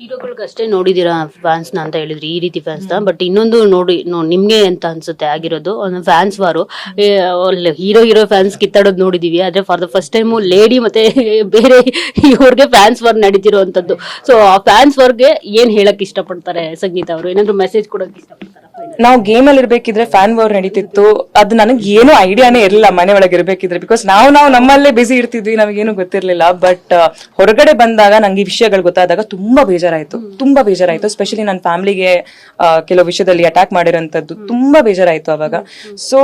ಹೀರೋಗಳ್ಗಷ್ಟೇ ನೋಡಿದೀರಾ fans ನ ಅಂತ ಹೇಳಿದ್ರಿ, ಈ ರೀತಿ ಫ್ಯಾನ್ಸ್ ನ. ಬಟ್ ಇನ್ನೊಂದು ನೋಡಿ ನಿಮ್ಗೆ ಅಂತ ಅನ್ಸುತ್ತೆ ಆಗಿರೋದು ಫ್ಯಾನ್ಸ್ ವಾರು. ಹೀರೋ ಫ್ಯಾನ್ಸ್ ಕಿತ್ತಾಡೋದು ನೋಡಿದೀವಿ, ಆದ್ರೆ for the first time lady ಮತ್ತೆ ಬೇರೆ ಇವ್ರಿಗೆ ಫ್ಯಾನ್ಸ್ ವಾರ್ ನಡೀತಿರೋಂಥದ್ದು. ಸೊ ಆ ಫ್ಯಾನ್ಸ್ ವರ್ಗೆ ಏನ್ ಹೇಳಕ್ ಇಷ್ಟಪಡ್ತಾರೆ ಸಂಗೀತ ಅವರು? ಏನಾದ್ರು ಮೆಸೇಜ್ ಕೊಡಕ್ ಇಷ್ಟಪಡ್ತಾರೆ? ನಾವು ಗೇಮ್ ಅಲ್ಲಿ ಇರ್ಬೇಕಿದ್ರೆ ಫ್ಯಾನ್ ವಾರ್ ನಡೀತಿತ್ತು, ಅದು ನನಗೆ ಏನು ಐಡಿಯಾನೇ ಇರಲಿಲ್ಲ ಮನೆ ಒಳಗೆ ಇರ್ಬೇಕಿದ್ರೆ. ಬಿಕಾಸ್ ನಾವು ನಮ್ಮಲ್ಲೇ ಬಿಸಿ ಇರ್ತಿದ್ವಿ, ನಮಗೇನು ಗೊತ್ತಿರ್ಲಿಲ್ಲ. ಬಟ್ ಹೊರಗಡೆ ಬಂದಾಗ ನಂಗೆ ಈ ವಿಷಯಗಳು ಗೊತ್ತಾದಾಗ ತುಂಬಾ ಬೇಜಾರಾಯ್ತು. ಸ್ಪೆಷಲಿ ನನ್ನ ಫ್ಯಾಮಿಲಿಗೆ ಕೆಲವು ವಿಷಯದಲ್ಲಿ ಅಟ್ಯಾಕ್ ಮಾಡಿರೋಂಥದ್ದು ತುಂಬಾ ಬೇಜಾರಾಯ್ತು ಅವಾಗ. ಸೊ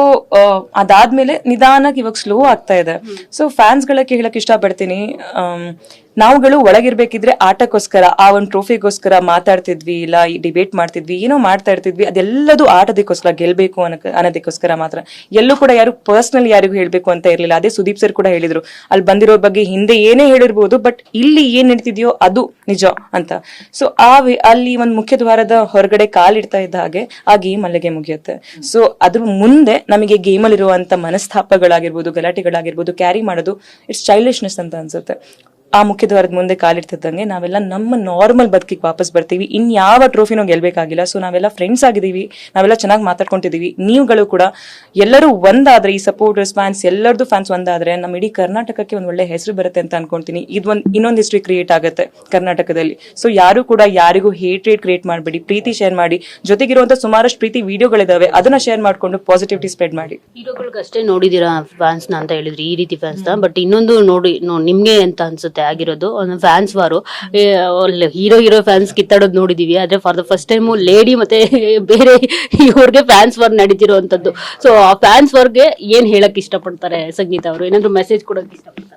ಅದಾದ್ಮೇಲೆ ನಿಧಾನಕ್ಕೆ ಇವಾಗ ಸ್ಲೋ ಆಗ್ತಾ ಇದೆ. ಸೊ ಫ್ಯಾನ್ಸ್ ಗಳಕ್ಕೆ ಹೇಳಕ್ ಇಷ್ಟಪಡ್ತೀನಿ, ನಾವುಗಳು ಒಳಗಿರ್ಬೇಕಿದ್ರೆ ಆಟಕ್ಕೋಸ್ಕರ, ಆ ಒಂದು ಟ್ರೋಫಿಗೋಸ್ಕರ ಮಾತಾಡ್ತಿದ್ವಿ, ಇಲ್ಲ ಡಿಬೇಟ್ ಮಾಡ್ತಿದ್ವಿ, ಏನೋ ಮಾಡ್ತಾ ಇರ್ತಿದ್ವಿ. ಅದೆಲ್ಲದು ಆಟದಕ್ಕೋಸ್ಕರ, ಗೆಲ್ಬೇಕು ಅನ್ನೋದಕ್ಕೋಸ್ಕರ ಮಾತ್ರ. ಎಲ್ಲೂ ಕೂಡ ಯಾರು ಪರ್ಸನಲಿ ಯಾರಿಗೂ ಹೇಳ್ಬೇಕು ಅಂತ ಇರ್ಲಿಲ್ಲ. ಅದೇ ಸುದೀಪ್ ಸರ್ ಕೂಡ ಹೇಳಿದ್ರು, ಅಲ್ಲಿ ಬಂದಿರೋ ಬಗ್ಗೆ ಹಿಂದೆ ಏನೇ ಹೇಳಿರ್ಬೋದು, ಬಟ್ ಇಲ್ಲಿ ಏನ್ ನಡೀತಿದ್ಯೋ ಅದು ನಿಜ ಅಂತ. ಸೊ ಅಲ್ಲಿ ಒಂದು ಮುಖ್ಯ ದ್ವಾರದ ಹೊರಗಡೆ ಕಾಲಿಡ್ತಾ ಇದ್ದ ಹಾಗೆ ಆ ಗೇಮ್ ಅಲ್ಲಿಗೆ ಮುಗಿಯುತ್ತೆ. ಸೊ ಅದ್ರ ಮುಂದೆ ನಮಗೆ ಗೇಮ್ ಅಲ್ಲಿ ಇರುವಂತ ಮನಸ್ತಾಪಗಳಾಗಿರ್ಬೋದು, ಗಲಾಟೆಗಳಾಗಿರ್ಬೋದು, ಕ್ಯಾರಿ ಮಾಡೋದು ಇಟ್ಸ್ ಚೈಲ್ಡಿಶ್ನೆಸ್ ಅಂತ ಅನ್ಸುತ್ತೆ. ಆ ಮುಖ್ಯದ್ವಾರದ ಮುಂದೆ ಕಾಲಿಡ್ತಿದ್ದಂಗೆ ನಾವೆಲ್ಲ ನಮ್ಮ ನಾರ್ಮಲ್ ಬದುಕಿಗೆ ವಾಪಸ್ ಬರ್ತೀವಿ. ಇನ್ಯಾವ ಟ್ರೋಫಿನೂ ಗೆಲ್ಬೇಕಾಗಿಲ್ಲ. ಸೊ ನಾವೆಲ್ಲ ಫ್ರೆಂಡ್ಸ್ ಆಗಿದ್ದೀವಿ, ನಾವೆಲ್ಲ ಚೆನ್ನಾಗಿ ಮಾತಾಡ್ಕೊಂತಿದೀವಿ. ನೀವುಗಳು ಕೂಡ ಎಲ್ಲರೂ ಒಂದಾದ್ರೆ, ಈ ಸಪೋರ್ಟರ್ಸ್ ಫ್ಯಾನ್ಸ್ ಎಲ್ಲರದು ಫ್ಯಾನ್ಸ್ ಒಂದಾದ್ರೆ ನಮ್ಮ ಇಡೀ ಕರ್ನಾಟಕಕ್ಕೆ ಒಂದ್ ಒಳ್ಳೆ ಹೆಸರು ಬರುತ್ತೆ ಅಂತ ಅನ್ಕೊಂತೀನಿ. ಇನ್ನೊಂದು ಹಿಸ್ಟ್ರಿ ಕ್ರಿಯೇಟ್ ಆಗುತ್ತೆ ಕರ್ನಾಟಕದಲ್ಲಿ. ಸೊ ಯಾರು ಕೂಡ ಯಾರಿಗೂ ಹೇಟ್ರೇಟ್ ಕ್ರಿಯೇಟ್ ಮಾಡಬೇಡಿ, ಪ್ರೀತಿ ಶೇರ್ ಮಾಡಿ. ಜೊತೆಗಿರುವಂತ ಸುಮಾರಷ್ಟು ಪ್ರೀತಿ ವಿಡಿಯೋಗಳಿದಾವೆ, ಅದನ್ನ ಶೇರ್ ಮಾಡ್ಕೊಂಡು ಪಾಸಿಟಿವಿಟಿ ಸ್ಪ್ರೆಡ್ ಮಾಡಿ. ಹೀರೋಗಳ್ಗಷ್ಟೇ ನೋಡಿದೀರಾ ಫ್ಯಾನ್ಸ್ ನ ಅಂತ ಹೇಳಿದ್ರಿ, ಈ ರೀತಿ ಫ್ಯಾನ್ಸ್ ನ. ಬಟ್ ಇನ್ನೊಂದು ನೋಡಿ ನಿಮ್ಗೆ ಅಂತ ಅನ್ಸುತ್ತೆ ಆಗಿರೋದು ಫ್ಯಾನ್ಸ್ ವಾರು. ಹೀರೋ ಫ್ಯಾನ್ಸ್ ಕಿತ್ತಾಡೋದು ನೋಡಿದೀವಿ, ಆದ್ರೆ for the first time lady ಮತ್ತೆ ಬೇರೆ ಇವ್ರಿಗೆ ಫ್ಯಾನ್ಸ್ ವಾರ್ ನಡೀತಿರೋಂಥದ್ದು. ಸೊ ಆ ಫ್ಯಾನ್ಸ್ ವರ್ಗೆ ಏನ್ ಹೇಳಕ್ ಇಷ್ಟಪಡ್ತಾರೆ ಸಂಗೀತ ಅವರು? ಏನಾದ್ರು ಮೆಸೇಜ್ ಕೊಡಕ್ ಇಷ್ಟಪಡ್ತಾರೆ?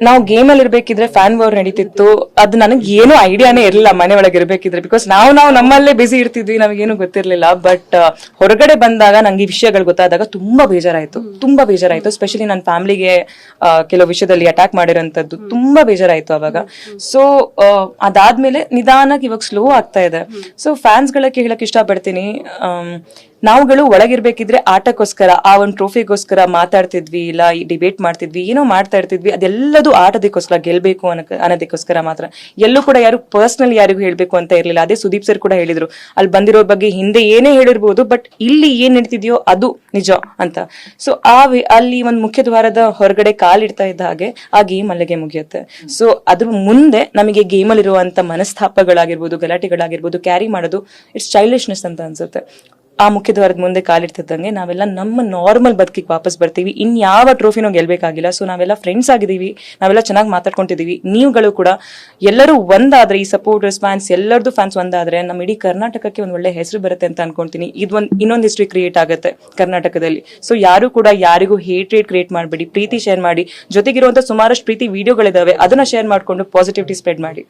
ನಾವು ಗೇಮ್ ಅಲ್ಲಿ ಇರ್ಬೇಕಿದ್ರೆ ಫ್ಯಾನ್ ವಾರ್ ನಡೀತಿತ್ತು, ಅದು ನನಗೆ ಏನು ಐಡಿಯಾನೇ ಇರಲಿಲ್ಲ ಮನೆ ಒಳಗೆ ಇರ್ಬೇಕಿದ್ರೆ. ಬಿಕಾಸ್ ನಾವು ನಮ್ಮಲ್ಲೇ ಬಿಸಿ ಇರ್ತಿದ್ವಿ, ನಮಗೇನು ಗೊತ್ತಿರ್ಲಿಲ್ಲ. ಬಟ್ ಹೊರಗಡೆ ಬಂದಾಗ ನಂಗೆ ಈ ವಿಷಯಗಳು ಗೊತ್ತಾದಾಗ ತುಂಬಾ ಬೇಜಾರಾಯ್ತು. ಸ್ಪೆಷಲಿ ನನ್ನ ಫ್ಯಾಮಿಲಿಗೆ ಕೆಲವು ವಿಷಯದಲ್ಲಿ ಅಟ್ಯಾಕ್ ಮಾಡಿರೋಂಥದ್ದು ತುಂಬಾ ಬೇಜಾರಾಯ್ತು ಅವಾಗ. ಸೊ ಅದಾದ್ಮೇಲೆ ನಿಧಾನಕ್ಕೆ ಇವಾಗ ಸ್ಲೋ ಆಗ್ತಾ ಇದೆ. ಸೊ ಫ್ಯಾನ್ಸ್ ಗಳಕ್ಕೆ ಹೇಳಕ್ ಇಷ್ಟಪಡ್ತೀನಿ, ನಾವುಗಳು ಒಳಗಿರ್ಬೇಕಿದ್ರೆ ಆಟಕ್ಕೋಸ್ಕರ, ಆ ಒಂದು ಟ್ರೋಫಿಗೋಸ್ಕರ ಮಾತಾಡ್ತಿದ್ವಿ, ಇಲ್ಲ ಡಿಬೇಟ್ ಮಾಡ್ತಿದ್ವಿ, ಏನೋ ಮಾಡ್ತಾ ಇರ್ತಿದ್ವಿ. ಅದೆಲ್ಲದು ಆಟದಕ್ಕೋಸ್ಕರ, ಗೆಲ್ಬೇಕು ಅನ್ನೋದಕ್ಕೋಸ್ಕರ ಮಾತ್ರ. ಎಲ್ಲೂ ಕೂಡ ಯಾರು ಪರ್ಸನಲಿ ಯಾರಿಗೂ ಹೇಳ್ಬೇಕು ಅಂತ ಇರ್ಲಿಲ್ಲ. ಅದೇ ಸುದೀಪ್ ಸರ್ ಕೂಡ ಹೇಳಿದ್ರು, ಅಲ್ಲಿ ಬಂದಿರೋ ಬಗ್ಗೆ ಹಿಂದೆ ಏನೇ ಹೇಳಿರ್ಬೋದು, ಬಟ್ ಇಲ್ಲಿ ಏನ್ ನಡೀತಿದ್ಯೋ ಅದು ನಿಜ ಅಂತ. ಸೊ ಅಲ್ಲಿ ಒಂದು ಮುಖ್ಯ ದ್ವಾರದ ಹೊರಗಡೆ ಕಾಲಿಡ್ತಾ ಇದ್ದ ಹಾಗೆ ಆ ಗೇಮ್ ಅಲ್ಲಿಗೆ ಮುಗಿಯುತ್ತೆ. ಸೊ ಅದ್ರ ಮುಂದೆ ನಮಗೆ ಗೇಮ್ ಅಲ್ಲಿ ಇರುವಂತ ಮನಸ್ತಾಪಗಳಾಗಿರ್ಬೋದು, ಗಲಾಟೆಗಳಾಗಿರ್ಬೋದು, ಕ್ಯಾರಿ ಮಾಡೋದು ಇಟ್ಸ್ ಚೈಲ್ಡಿಶ್ನೆಸ್ ಅಂತ ಅನ್ಸುತ್ತೆ. ಆ ಮುಖ್ಯದ್ವಾರದ ಮುಂದೆ ಕಾಲಿಡ್ತಿದ್ದಂಗೆ ನಾವೆಲ್ಲ ನಮ್ಮ ನಾರ್ಮಲ್ ಬದುಕಿಗೆ ವಾಪಸ್ ಬರ್ತೀವಿ. ಇನ್ಯಾವ ಟ್ರೋಫಿನೂ ಗೆಲ್ಬೇಕಾಗಿಲ್ಲ. ಸೊ ನಾವೆಲ್ಲ ಫ್ರೆಂಡ್ಸ್ ಆಗಿದ್ದೀವಿ, ನಾವೆಲ್ಲ ಚೆನ್ನಾಗಿ ಮಾತಾಡ್ಕೊಂತಿದೀವಿ. ನೀವುಗಳು ಕೂಡ ಎಲ್ಲರೂ ಒಂದಾದ್ರೆ, ಈ ಸಪೋರ್ಟರ್ಸ್ ಫ್ಯಾನ್ಸ್ ಎಲ್ಲರದು ಫ್ಯಾನ್ಸ್ ಒಂದಾದ್ರೆ ನಮ್ಮ ಇಡೀ ಕರ್ನಾಟಕಕ್ಕೆ ಒಂದ್ ಒಳ್ಳೆ ಹೆಸರು ಬರುತ್ತೆ ಅಂತ ಅನ್ಕೊಂತೀನಿ. ಇನ್ನೊಂದು ಹಿಸ್ಟ್ರಿ ಕ್ರಿಯೇಟ್ ಆಗುತ್ತೆ ಕರ್ನಾಟಕದಲ್ಲಿ. ಸೊ ಯಾರು ಕೂಡ ಯಾರಿಗೂ ಹೇಟ್ರೇಟ್ ಕ್ರಿಯೇಟ್ ಮಾಡಬೇಡಿ, ಪ್ರೀತಿ ಶೇರ್ ಮಾಡಿ. ಜೊತೆಗಿರುವಂತ ಸುಮಾರಷ್ಟು ಪ್ರೀತಿ ವಿಡಿಯೋಗಳಿದಾವೆ, ಅದನ್ನ ಶೇರ್ ಮಾಡ್ಕೊಂಡು ಪಾಸಿಟಿವಿಟಿ ಸ್ಪ್ರೆಡ್ ಮಾಡಿ.